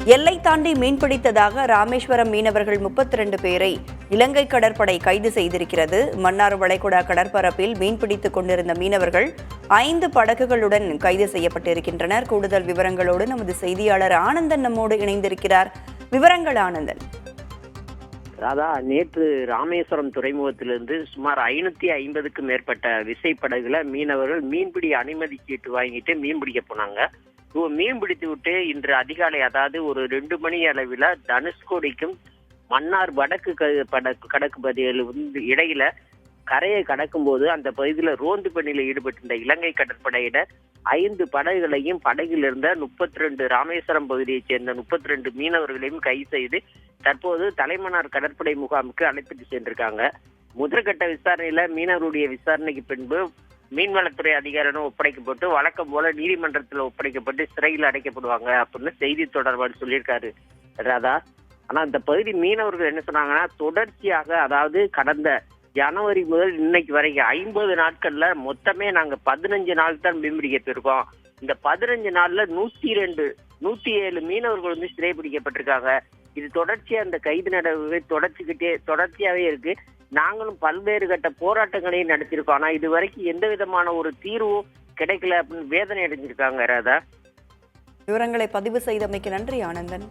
எல்லை தாண்டி மீன்பிடித்ததாக ராமேஸ்வரம் மீனவர்கள் 32 பேரை இலங்கை கடற்படை கைது செய்திருக்கிறது. மன்னார் வளைகுடா கடற்பரப்பில் மீன்பிடித்துக் கொண்டிருந்த மீனவர்கள் 5 படகுகளுடன் கைது செய்யப்பட்டிருக்கின்றனர். கூடுதல் விவரங்களோடு நமது செய்தியாளர் ஆனந்தன் நம்மோடு இணைந்திருக்கிறார். விவரங்கள் ஆனந்தன். ராதா, நேற்று ராமேஸ்வரம் துறைமுகத்திலிருந்து சுமார் 550க்கும் மேற்பட்ட விசைப்படகுல மீனவர்கள் மீன்பிடி அனுமதி சீட்டு வாங்கிட்டு மீன்பிடிக்க போனாங்க. மீன் பிடித்து விட்டு இன்று அதிகாலை, அதாவது ஒரு 2 மணி அளவில் தனுஷ்கோடிக்கும் மன்னார் வடக்கு கடக்கு பகுதியில் இடையில கரையை கடக்கும் போது அந்த பகுதியில் ரோந்து பணியில் ஈடுபட்டிருந்த இலங்கை கடற்படையினர் 5 படகுகளையும் படகில் இருந்த 32 ராமேஸ்வரம் பகுதியைச் சேர்ந்த 32 மீனவர்களையும் கைது செய்து தற்போது தலைமன்னார் கடற்படை முகாமுக்கு அழைத்துட்டு சென்றிருக்காங்க. முதற்கட்ட விசாரணையில மீனவருடைய விசாரணைக்கு பின்பு மீன்வளத்துறை அதிகாரிடம் ஒப்படைக்கப்பட்டு வழக்கம் போல நீதிமன்றத்தில் ஒப்படைக்கப்பட்டு சிறையில் அடைக்கப்படுவாங்க அப்படின்னு செய்தி தொடர்பாளர் சொல்லியிருக்காரு ராதா. ஆனா இந்த பகுதி மீனவர்கள் என்ன சொன்னாங்கன்னா, தொடர்ச்சியாக, அதாவது கடந்த ஜனவரி முதல் இன்னைக்கு வரைக்கும் 50 நாட்கள்ல மொத்தமே நாங்க 15 நாள் தான் மீன்பிடிக்க போயிருக்கோம். இந்த 15 நாள்ல 107 மீனவர்கள் சிறைபிடிக்கப்பட்டிருக்காங்க. இது தொடர்ச்சியா இந்த கைது நடவடிக்கை தொடர்ச்சியாவே இருக்கு. நாங்களும் பல்வேறு கட்ட போராட்டங்களையும் நடத்திருக்கோம். ஆனா இது வரைக்கும் எந்த விதமான ஒரு தீர்வும் கிடைக்கல அப்படின்னு வேதனை அடைஞ்சிருக்காங்க ராதா. விவரங்களை பதிவு செய்தமைக்கு நன்றி ஆனந்தன்.